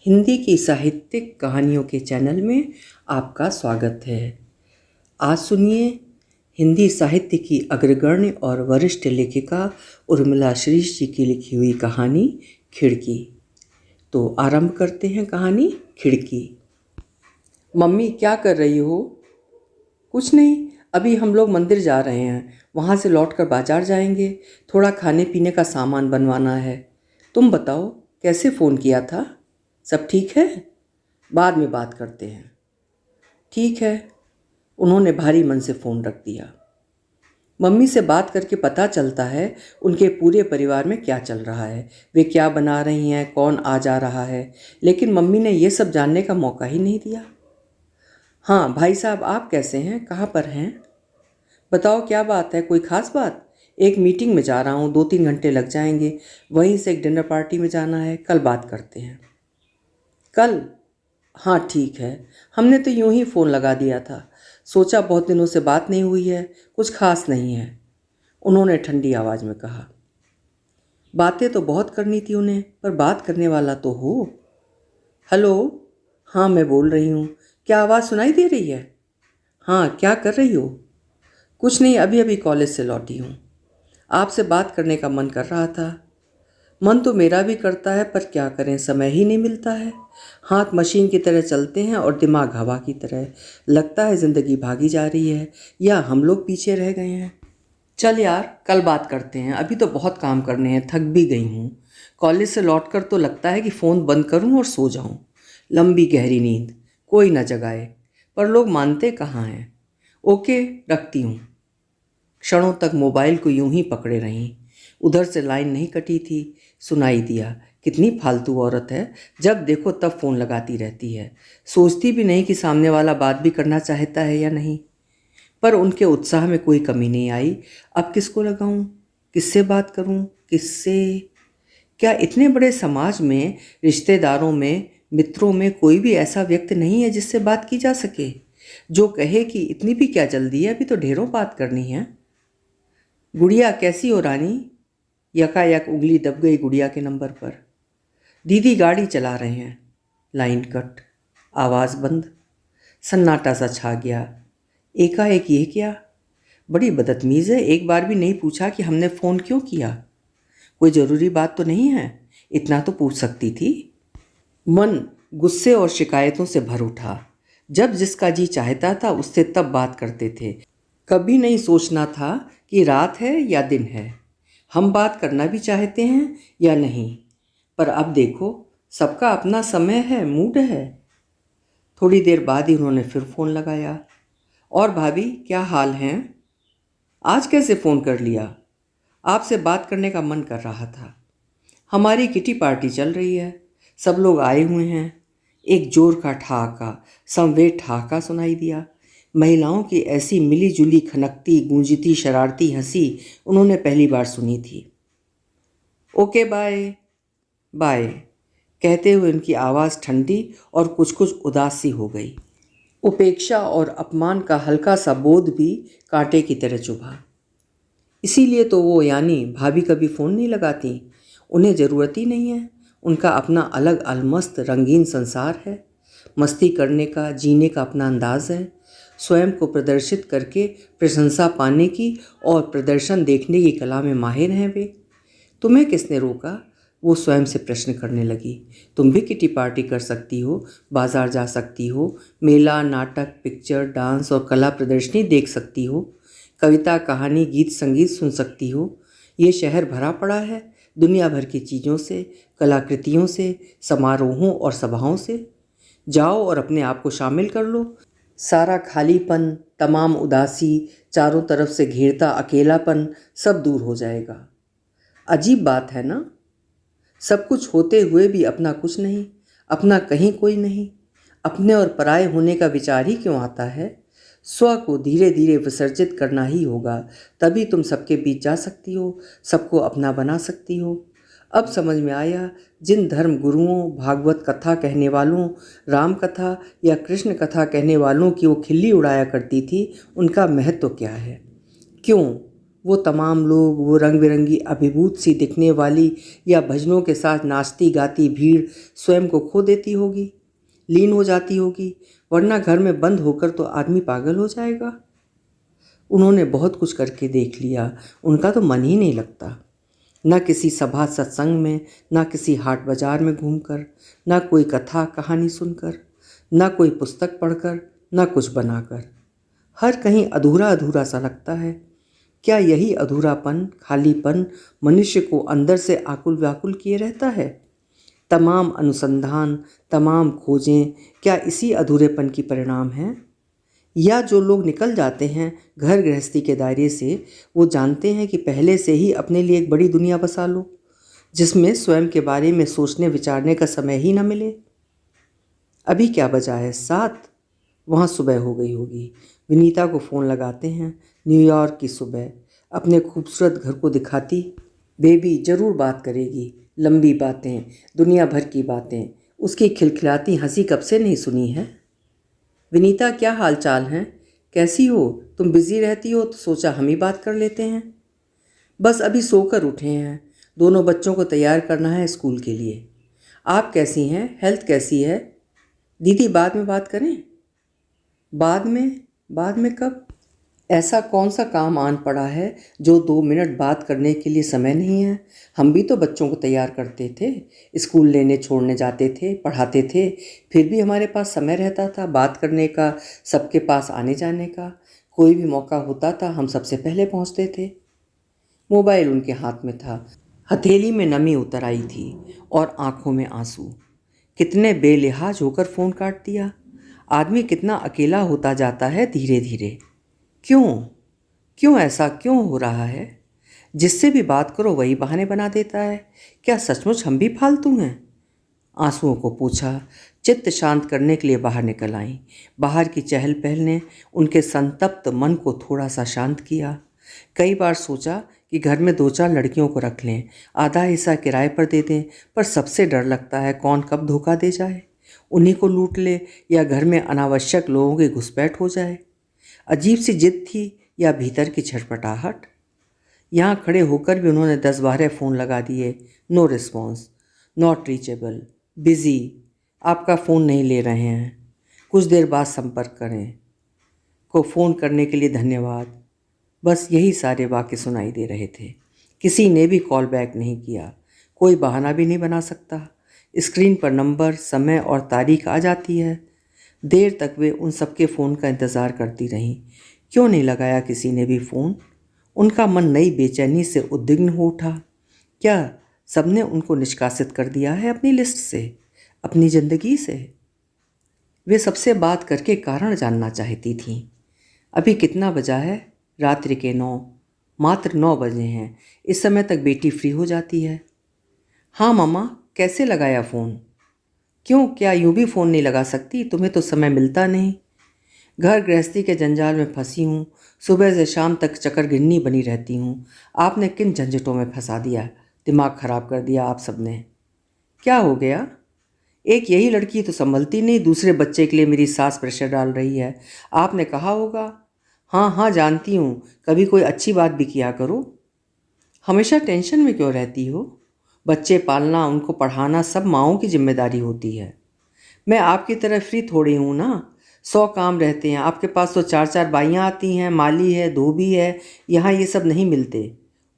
हिंदी की साहित्यिक कहानियों के चैनल में आपका स्वागत है। आज सुनिए हिंदी साहित्य की अग्रगण्य और वरिष्ठ लेखिका उर्मिला श्रीश जी की लिखी हुई कहानी खिड़की। तो आरंभ करते हैं कहानी खिड़की। मम्मी क्या कर रही हो? कुछ नहीं, अभी हम लोग मंदिर जा रहे हैं, वहाँ से लौटकर बाजार जाएंगे। थोड़ा खाने पीने का सामान बनवाना है। तुम बताओ कैसे फ़ोन किया था? सब ठीक है? बाद में बात करते हैं। ठीक है। उन्होंने भारी मन से फ़ोन रख दिया। मम्मी से बात करके पता चलता है उनके पूरे परिवार में क्या चल रहा है, वे क्या बना रही हैं, कौन आ जा रहा है, लेकिन मम्मी ने ये सब जानने का मौका ही नहीं दिया। हाँ भाई साहब, आप कैसे हैं? कहाँ पर हैं? बताओ क्या बात है, कोई ख़ास बात? एक मीटिंग में जा रहा हूँ, 2-3 घंटे लग जाएंगे। वहीं से एक डिनर पार्टी में जाना है, कल बात करते हैं। कल? हाँ ठीक है। हमने तो यूं ही फ़ोन लगा दिया था, सोचा बहुत दिनों से बात नहीं हुई है, कुछ खास नहीं है, उन्होंने ठंडी आवाज़ में कहा। बातें तो बहुत करनी थी उन्हें, पर बात करने वाला तो हो। हेलो। हाँ मैं बोल रही हूँ, क्या आवाज़ सुनाई दे रही है? हाँ, क्या कर रही हो? कुछ नहीं, अभी अभी कॉलेज से लौटी हूँ। आपसे बात करने का मन कर रहा था। मन तो मेरा भी करता है, पर क्या करें, समय ही नहीं मिलता है। हाथ मशीन की तरह चलते हैं और दिमाग हवा की तरह। लगता है ज़िंदगी भागी जा रही है या हम लोग पीछे रह गए हैं। चल यार, कल बात करते हैं, अभी तो बहुत काम करने हैं, थक भी गई हूँ। कॉलेज से लौटकर तो लगता है कि फ़ोन बंद करूँ और सो जाऊँ। लंबी गहरी नींद, कोई न जगाए, पर लोग मानते कहाँ हैं। ओके, रखती हूँ। क्षणों तक मोबाइल को यूं ही पकड़े रहीं। उधर से लाइन नहीं कटी थी। सुनाई दिया, कितनी फालतू औरत है, जब देखो तब फ़ोन लगाती रहती है। सोचती भी नहीं कि सामने वाला बात भी करना चाहता है या नहीं। पर उनके उत्साह में कोई कमी नहीं आई। अब किसको लगाऊं, किससे बात करूं, किससे? क्या इतने बड़े समाज में, रिश्तेदारों में, मित्रों में कोई भी ऐसा व्यक्ति नहीं है जिससे बात की जा सके, जो कहे कि इतनी भी क्या जल्दी है, अभी तो ढेरों बात करनी है। गुड़िया कैसी हो रानी? यकायक उंगली दब गई गुड़िया के नंबर पर। दीदी गाड़ी चला रहे हैं। लाइन कट, आवाज़ बंद, सन्नाटा सा छा गया। एकाएक ये क्या? बड़ी बदतमीज़ है, एक बार भी नहीं पूछा कि हमने फ़ोन क्यों किया। कोई ज़रूरी बात तो नहीं है, इतना तो पूछ सकती थी। मन गुस्से और शिकायतों से भर उठा। जब जिसका जी चाहता था उससे तब बात करते थे। कभी नहीं सोचना था कि रात है या दिन है, हम बात करना भी चाहते हैं या नहीं। पर अब देखो, सबका अपना समय है, मूड है। थोड़ी देर बाद ही उन्होंने फिर फ़ोन लगाया। और भाभी क्या हाल हैं? आज कैसे फ़ोन कर लिया? आपसे बात करने का मन कर रहा था। हमारी किटी पार्टी चल रही है, सब लोग आए हुए हैं। एक जोर का ठहाका, समवेत ठहाका सुनाई दिया। महिलाओं की ऐसी मिली जुली खनकती गूंजती शरारती हंसी उन्होंने पहली बार सुनी थी। Okay bye. बाय कहते हुए उनकी आवाज़ ठंडी और कुछ कुछ उदास सी हो गई। उपेक्षा और अपमान का हल्का सा बोध भी कांटे की तरह चुभा। इसीलिए तो वो यानी भाभी कभी फ़ोन नहीं लगाती, उन्हें ज़रूरत ही नहीं है। उनका अपना अलग अलमस्त रंगीन संसार है, मस्ती करने का, जीने का अपना अंदाज़ है। स्वयं को प्रदर्शित करके प्रशंसा पाने की और प्रदर्शन देखने की कला में माहिर हैं वे। तुम्हें किसने रोका? वो स्वयं से प्रश्न करने लगी। तुम भी किटी पार्टी कर सकती हो, बाजार जा सकती हो, मेला, नाटक, पिक्चर, डांस और कला प्रदर्शनी देख सकती हो, कविता, कहानी, गीत, संगीत सुन सकती हो। ये शहर भरा पड़ा है दुनिया भर की चीज़ों से, कलाकृतियों से, समारोहों और सभाओं से। जाओ और अपने आप को शामिल कर लो। सारा खालीपन, तमाम उदासी, चारों तरफ से घेरता अकेलापन सब दूर हो जाएगा। अजीब बात है ना, सब कुछ होते हुए भी अपना कुछ नहीं, अपना कहीं कोई नहीं। अपने और पराये होने का विचार ही क्यों आता है? स्व को धीरे धीरे विसर्जित करना ही होगा, तभी तुम सबके बीच जा सकती हो, सबको अपना बना सकती हो। अब समझ में आया, जिन धर्म गुरुओं, भागवत कथा कहने वालों, राम कथा या कृष्ण कथा कहने वालों की वो खिल्ली उड़ाया करती थी, उनका महत्व क्या है। क्यों वो तमाम लोग, वो रंग बिरंगी अभिभूत सी दिखने वाली या भजनों के साथ नाचती गाती भीड़ स्वयं को खो देती होगी, लीन हो जाती होगी, वरना घर में बंद होकर तो आदमी पागल हो जाएगा। उन्होंने बहुत कुछ करके देख लिया, उनका तो मन ही नहीं लगता। न किसी सभा सत्संग में, न किसी हाट बाजार में घूमकर, न कोई कथा कहानी सुनकर, न कोई पुस्तक पढ़कर, न कुछ बनाकर। हर कहीं अधूरा अधूरा सा लगता है। क्या यही अधूरापन, खालीपन मनुष्य को अंदर से आकुल व्याकुल किए रहता है? तमाम अनुसंधान, तमाम खोजें क्या इसी अधूरेपन की परिणाम हैं? या जो लोग निकल जाते हैं घर गृहस्थी के दायरे से, वो जानते हैं कि पहले से ही अपने लिए एक बड़ी दुनिया बसा लो, जिसमें स्वयं के बारे में सोचने विचारने का समय ही न मिले। अभी क्या बजा है? 7। वहाँ सुबह हो गई होगी। विनीता को फ़ोन लगाते हैं। न्यूयॉर्क की सुबह अपने खूबसूरत घर को दिखाती। बेबी ज़रूर बात करेगी, लंबी बातें, दुनिया भर की बातें। उसकी खिलखिलाती हंसी कब से नहीं सुनी है। विनीता, क्या हाल चाल हैं? कैसी हो? तुम बिज़ी रहती हो तो सोचा हम ही बात कर लेते हैं। बस अभी सोकर उठे हैं। दोनों बच्चों को तैयार करना है स्कूल के लिए। आप कैसी हैं? हेल्थ कैसी है? दीदी बाद में बात करें। बाद में? बाद में कब? ऐसा कौन सा काम आन पड़ा है जो 2 मिनट बात करने के लिए समय नहीं है? हम भी तो बच्चों को तैयार करते थे, स्कूल लेने छोड़ने जाते थे, पढ़ाते थे, फिर भी हमारे पास समय रहता था बात करने का, सबके पास आने जाने का। कोई भी मौका होता था हम सबसे पहले पहुंचते थे। मोबाइल उनके हाथ में था। हथेली में नमी उतर आई थी और आंखों में आंसू। कितने बेलिहाज होकर फ़ोन काट दिया। आदमी कितना अकेला होता जाता है धीरे धीरे। क्यों क्यों ऐसा क्यों हो रहा है? जिससे भी बात करो वही बहाने बना देता है। क्या सचमुच हम भी फालतू हैं? आंसुओं को पूछा। चित्त शांत करने के लिए बाहर निकल आईं। बाहर की चहल पहल ने उनके संतप्त मन को थोड़ा सा शांत किया। कई बार सोचा कि घर में 2-4 लड़कियों को रख लें, आधा हिस्सा किराए पर दे दें, पर सबसे डर लगता है कौन कब धोखा दे जाए, उन्हीं को लूट ले या घर में अनावश्यक लोगों की घुसपैठ हो जाए। अजीब सी जिद थी या भीतर की छटपटाहट। यहाँ खड़े होकर भी उन्होंने 10-12 फ़ोन लगा दिए। No response, not reachable, busy, आपका फ़ोन नहीं ले रहे हैं, कुछ देर बाद संपर्क करें, को फ़ोन करने के लिए धन्यवाद। बस यही सारे वाक्य सुनाई दे रहे थे। किसी ने भी कॉल बैक नहीं किया। कोई बहाना भी नहीं बना सकता। स्क्रीन पर नंबर, समय और तारीख आ जाती है। देर तक वे उन सबके फ़ोन का इंतज़ार करती रहीं। क्यों नहीं लगाया किसी ने भी फ़ोन? उनका मन नई बेचैनी से उद्विग्न हो उठा। क्या सबने उनको निष्कासित कर दिया है अपनी लिस्ट से, अपनी ज़िंदगी से? वे सबसे बात करके कारण जानना चाहती थीं। अभी कितना बजा है? रात्रि के 9, मात्र 9 बजे हैं। इस समय तक बेटी फ्री हो जाती है। हाँ मामा, कैसे लगाया फ़ोन? क्यों, क्या यूं भी फ़ोन नहीं लगा सकती? तुम्हें तो समय मिलता नहीं। घर गृहस्थी के जंजाल में फंसी हूँ, सुबह से शाम तक चक्करगिन्नी बनी रहती हूँ। आपने किन झंझटों में फंसा दिया, दिमाग ख़राब कर दिया आप सबने। क्या हो गया? एक यही लड़की तो संभलती नहीं, दूसरे बच्चे के लिए मेरी सास प्रेशर डाल रही है। आपने कहा होगा। हाँ हाँ जानती हूँ, कभी कोई अच्छी बात भी किया करो। हमेशा टेंशन में क्यों रहती हो? बच्चे पालना, उनको पढ़ाना सब माँओं की जिम्मेदारी होती है। मैं आपकी तरह फ्री थोड़ी हूँ ना, 100 काम रहते हैं। आपके पास तो 4-4 बाइयाँ आती हैं, माली है, धोबी है, यहाँ ये सब नहीं मिलते।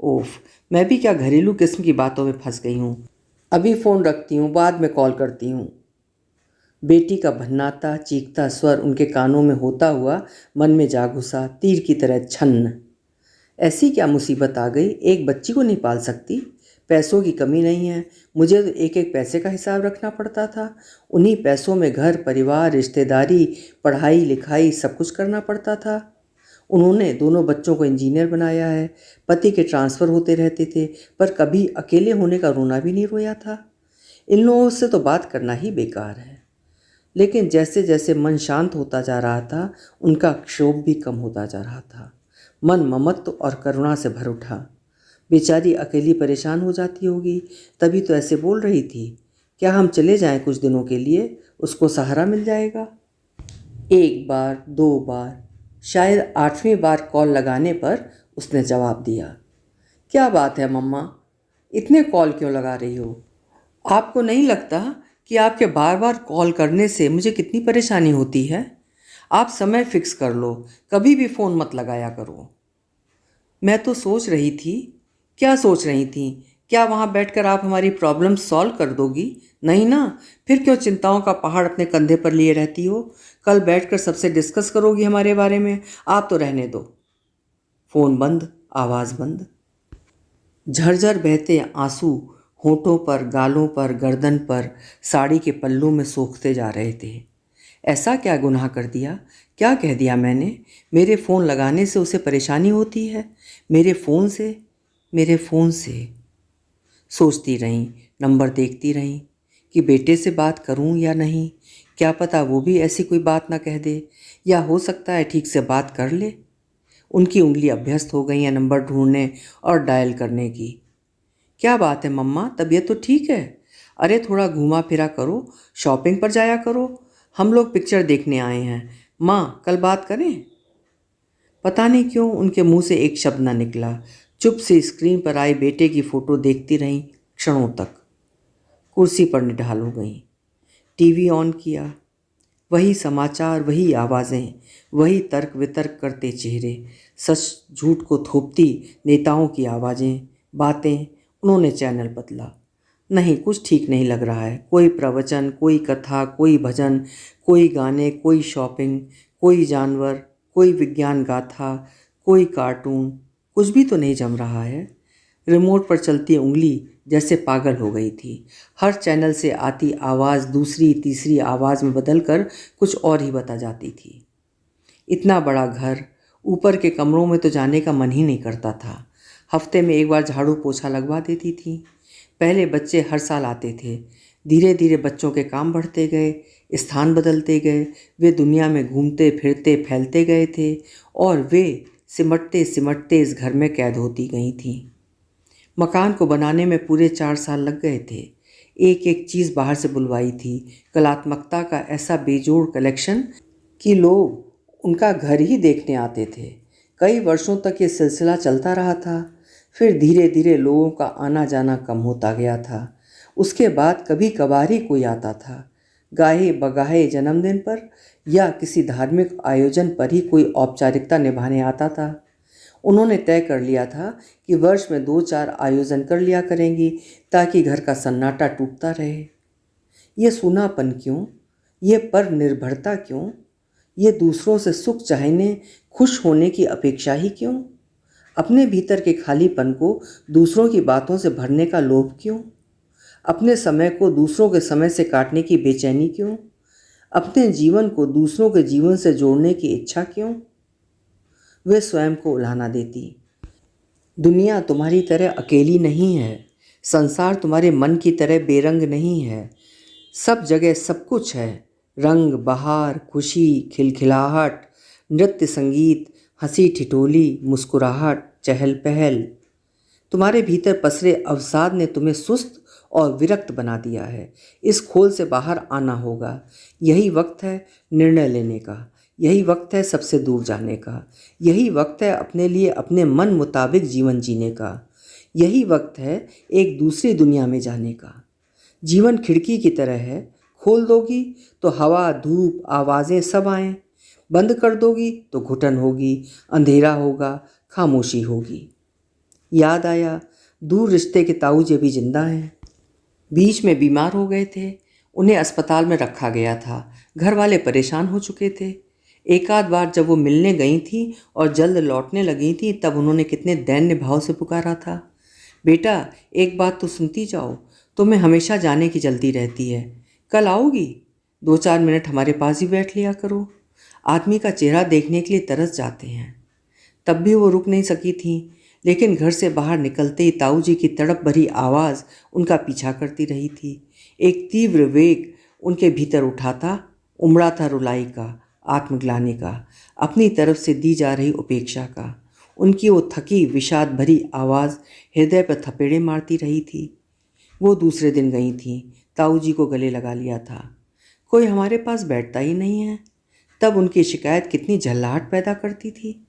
ओफ, मैं भी क्या घरेलू किस्म की बातों में फंस गई हूँ। अभी फ़ोन रखती हूँ, बाद में कॉल करती हूँ। बेटी का भन्नाता चीखता स्वर उनके कानों में होता हुआ मन में जा घुसा, तीर की तरह छन्न। ऐसी क्या मुसीबत आ गई? एक बच्ची को नहीं पाल सकती? पैसों की कमी नहीं है, मुझे तो एक एक पैसे का हिसाब रखना पड़ता था। उन्हीं पैसों में घर परिवार, रिश्तेदारी, पढ़ाई लिखाई सब कुछ करना पड़ता था। उन्होंने दोनों बच्चों को इंजीनियर बनाया है। पति के ट्रांसफ़र होते रहते थे, पर कभी अकेले होने का रोना भी नहीं रोया था। इन लोगों से तो बात करना ही बेकार है। लेकिन जैसे जैसे मन शांत होता जा रहा था, उनका क्षोभ भी कम होता जा रहा था। मन ममत्व और करुणा से भर उठा। बेचारी अकेली परेशान हो जाती होगी, तभी तो ऐसे बोल रही थी। क्या हम चले जाएं कुछ दिनों के लिए? उसको सहारा मिल जाएगा। 1 बार, 2 बार, शायद 8वीं बार कॉल लगाने पर उसने जवाब दिया। क्या बात है मम्मा, इतने कॉल क्यों लगा रही हो? आपको नहीं लगता कि आपके बार बार कॉल करने से मुझे कितनी परेशानी होती है? आप समय फिक्स कर लो, कभी भी फ़ोन मत लगाया करो। मैं तो सोच रही थी। क्या सोच रही थी? क्या वहाँ बैठकर आप हमारी प्रॉब्लम सॉल्व कर दोगी? नहीं ना। फिर क्यों चिंताओं का पहाड़ अपने कंधे पर लिए रहती हो? कल बैठकर सबसे डिस्कस करोगी हमारे बारे में। आप तो रहने दो। फ़ोन बंद, आवाज़ बंद। झरझर बहते आंसू होठों पर, गालों पर, गर्दन पर, साड़ी के पल्लू में सोखते जा रहे थे। ऐसा क्या गुनाह कर दिया? क्या कह दिया मैंने? मेरे फ़ोन लगाने से उसे परेशानी होती है? मेरे फ़ोन से, मेरे फ़ोन से। सोचती रहीं, नंबर देखती रहीं कि बेटे से बात करूं या नहीं। क्या पता वो भी ऐसी कोई बात ना कह दे, या हो सकता है ठीक से बात कर ले। उनकी उंगली अभ्यस्त हो गई है नंबर ढूंढने और डायल करने की। क्या बात है मम्मा, तबीयत तो ठीक है? अरे थोड़ा घूमा फिरा करो, शॉपिंग पर जाया करो। हम लोग पिक्चर देखने आए हैं। माँ, कल बात करें? पता नहीं क्यों उनके मुंह से एक शब्द ना निकला। चुप से स्क्रीन पर आई बेटे की फ़ोटो देखती रहीं क्षणों तक। कुर्सी पर निढाल हो गईं। टीवी ऑन किया। वही समाचार, वही आवाज़ें, वही तर्क वितर्क करते चेहरे, सच झूठ को थोपती नेताओं की आवाज़ें, बातें। उन्होंने चैनल बदला। नहीं, कुछ ठीक नहीं लग रहा है। कोई प्रवचन, कोई कथा, कोई भजन, कोई गाने, कोई शॉपिंग, कोई जानवर, कोई विज्ञान गाथा, कोई कार्टून। कुछ भी तो नहीं जम रहा है। रिमोट पर चलती उंगली जैसे पागल हो गई थी। हर चैनल से आती आवाज़ दूसरी तीसरी आवाज़ में बदलकर कुछ और ही बता जाती थी। इतना बड़ा घर, ऊपर के कमरों में तो जाने का मन ही नहीं करता था। हफ्ते में एक बार झाड़ू पोछा लगवा देती थी। पहले बच्चे हर साल आते थे। धीरे धीरे बच्चों के काम बढ़ते गए, स्थान बदलते गए। वे दुनिया में घूमते फिरते फैलते गए थे और वे सिमटते सिमटते इस घर में कैद होती गई थीं। मकान को बनाने में पूरे 4 साल लग गए थे। एक एक चीज़ बाहर से बुलवाई थी। कलात्मकता का ऐसा बेजोड़ कलेक्शन कि लोग उनका घर ही देखने आते थे। कई वर्षों तक ये सिलसिला चलता रहा था। फिर धीरे धीरे लोगों का आना जाना कम होता गया था। उसके बाद कभी कभार ही कोई आता था। गाहे बगाहे जन्मदिन पर या किसी धार्मिक आयोजन पर ही कोई औपचारिकता निभाने आता था। उन्होंने तय कर लिया था कि वर्ष में 2-4 आयोजन कर लिया करेंगी ताकि घर का सन्नाटा टूटता रहे। ये सूनापन क्यों? ये पर निर्भरता क्यों? ये दूसरों से सुख चाहने, खुश होने की अपेक्षा ही क्यों? अपने भीतर के खालीपन को दूसरों की बातों से भरने का लोभ क्यों? अपने समय को दूसरों के समय से काटने की बेचैनी क्यों? अपने जीवन को दूसरों के जीवन से जोड़ने की इच्छा क्यों? वे स्वयं को उलाहना देती। दुनिया तुम्हारी तरह अकेली नहीं है। संसार तुम्हारे मन की तरह बेरंग नहीं है। सब जगह सब कुछ है। रंग, बहार, खुशी, खिलखिलाहट, नृत्य, संगीत, हंसी ठिठोली, मुस्कुराहट, चहल पहल। तुम्हारे भीतर पसरे अवसाद ने तुम्हें सुस्त और विरक्त बना दिया है। इस खोल से बाहर आना होगा। यही वक्त है निर्णय लेने का। यही वक्त है सबसे दूर जाने का। यही वक्त है अपने लिए अपने मन मुताबिक जीवन जीने का। यही वक्त है एक दूसरी दुनिया में जाने का। जीवन खिड़की की तरह है। खोल दोगी तो हवा, धूप, आवाज़ें सब आएँ। बंद कर दोगी तो घुटन होगी, अंधेरा होगा, खामोशी होगी। याद आया, दूर रिश्ते के ताऊजी भी जिंदा हैं। बीच में बीमार हो गए थे। उन्हें अस्पताल में रखा गया था। घर वाले परेशान हो चुके थे। एक आध बार जब वो मिलने गई थी और जल्द लौटने लगी थी तब उन्होंने कितने दैन्य भाव से पुकारा था, बेटा एक बात तो सुनती जाओ, तुम्हें हमेशा जाने की जल्दी रहती है। कल आओगी? 2-4 मिनट हमारे पास ही बैठ लिया करो। आदमी का चेहरा देखने के लिए तरस जाते हैं। तब भी वो रुक नहीं सकी थी, लेकिन घर से बाहर निकलते ही ताऊजी की तड़प भरी आवाज़ उनका पीछा करती रही थी। एक तीव्र वेग उनके भीतर उठा था, उमड़ा था रुलाई का, आत्मग्लानि का, अपनी तरफ से दी जा रही उपेक्षा का। उनकी वो थकी विषाद भरी आवाज़ हृदय पर थपेड़े मारती रही थी। वो दूसरे दिन गई थी, ताऊजी को गले लगा लिया था। कोई हमारे पास बैठता ही नहीं है। तब उनकी शिकायत कितनी झल्लाहट पैदा करती थी।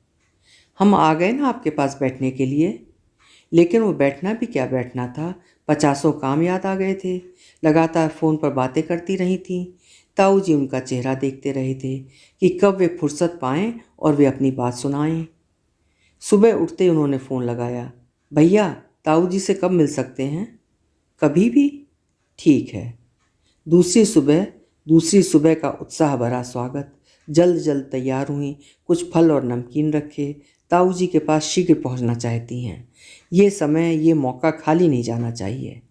हम आ गए ना आपके पास बैठने के लिए। लेकिन वो बैठना भी क्या बैठना था, 50 काम याद आ गए थे। लगातार फ़ोन पर बातें करती रही थीं। ताऊ जी उनका चेहरा देखते रहे थे कि कब वे फुर्सत पाएं और वे अपनी बात सुनाएं। सुबह उठते ही उन्होंने फ़ोन लगाया। भैया, ताऊ जी से कब मिल सकते हैं? कभी भी। ठीक है। दूसरी सुबह का उत्साह भरा स्वागत। जल्द जल्द तैयार हुई, कुछ फल और नमकीन रखे। ताऊ जी के पास शीघ्र पहुंचना चाहती हैं। ये समय, ये मौका खाली नहीं जाना चाहिए।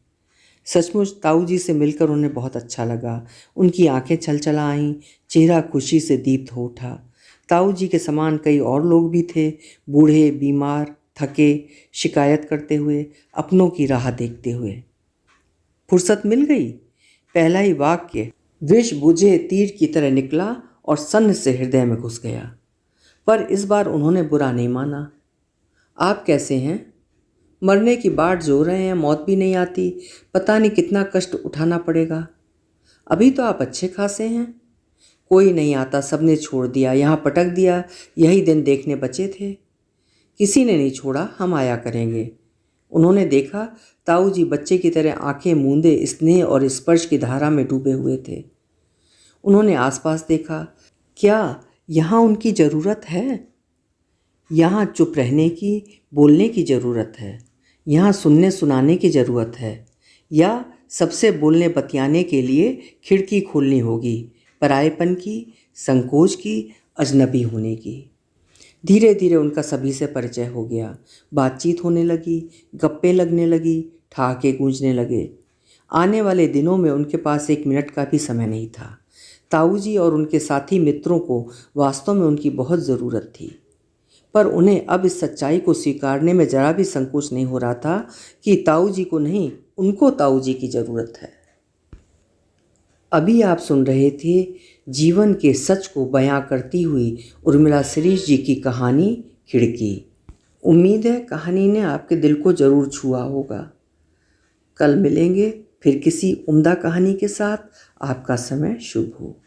सचमुच ताऊ जी से मिलकर उन्हें बहुत अच्छा लगा। उनकी आंखें छलछला आईं, चेहरा खुशी से दीप्त हो उठा। ताऊ जी के समान कई और लोग भी थे, बूढ़े, बीमार, थके, शिकायत करते हुए, अपनों की राह देखते हुए। फुर्सत मिल गई। पहला ही वाक्य विष बुझे तीर की तरह निकला और सन्न से हृदय में घुस गया। पर इस बार उन्होंने बुरा नहीं माना। आप कैसे हैं? मरने की बाट जो रहे हैं, मौत भी नहीं आती। पता नहीं कितना कष्ट उठाना पड़ेगा। अभी तो आप अच्छे खासे हैं। कोई नहीं आता, सबने छोड़ दिया, यहाँ पटक दिया। यही दिन देखने बचे थे। किसी ने नहीं छोड़ा, हम आया करेंगे। उन्होंने देखा ताऊ जी बच्चे की तरह आंखें मूंदे स्नेह और स्पर्श की धारा में डूबे हुए थे। उन्होंने आसपास देखा। क्या यहाँ उनकी ज़रूरत है? यहाँ चुप रहने की, बोलने की ज़रूरत है। यहाँ सुनने सुनाने की ज़रूरत है। या सबसे बोलने बतियाने के लिए खिड़की खोलनी होगी, परायेपन की, संकोच की, अजनबी होने की। धीरे धीरे उनका सभी से परिचय हो गया। बातचीत होने लगी, गप्पे लगने लगी, ठहाके गूंजने लगे। आने वाले दिनों में उनके पास 1 मिनट का भी समय नहीं था। ताऊ जी और उनके साथी मित्रों को वास्तव में उनकी बहुत ज़रूरत थी। पर उन्हें अब इस सच्चाई को स्वीकारने में जरा भी संकोच नहीं हो रहा था कि ताऊ जी को नहीं, उनको ताऊ जी की ज़रूरत है। अभी आप सुन रहे थे जीवन के सच को बयां करती हुई उर्मिला शिरीष जी की कहानी खिड़की। उम्मीद है कहानी ने आपके दिल को ज़रूर छुआ होगा। कल मिलेंगे फिर किसी उम्दा कहानी के साथ। आपका समय शुभ हो।